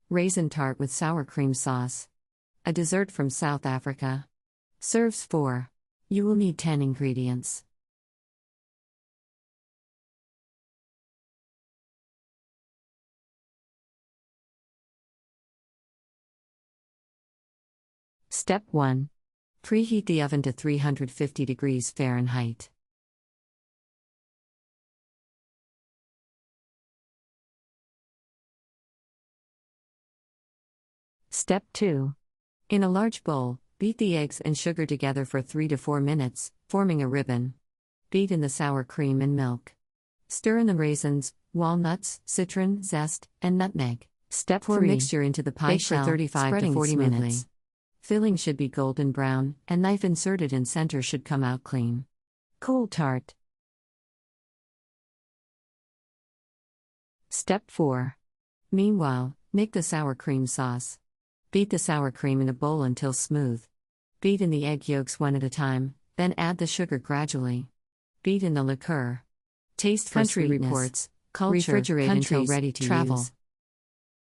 Raisin Tart with sour cream sauce. A dessert from South Africa. Serves 4. You will need 10 ingredients. Step 1. Preheat the oven to 350 degrees Fahrenheit. Step 2. In a large bowl, beat the eggs and sugar together for 3 to 4 minutes, forming a ribbon. Beat in the sour cream and milk. Stir in the raisins, walnuts, citron, zest, and nutmeg. Step 3. Pour mixture into the pie shell, for 35 to 40 minutes. Filling should be golden brown, and knife inserted in center should come out clean. Cool tart. Step 4. Meanwhile, make the sour cream sauce. Beat the sour cream in a bowl until smooth. Beat in the egg yolks one at a time, then add the sugar gradually. Beat in the liqueur. Taste for sweetness. CountryReports. Culture. Refrigerate until ready to use.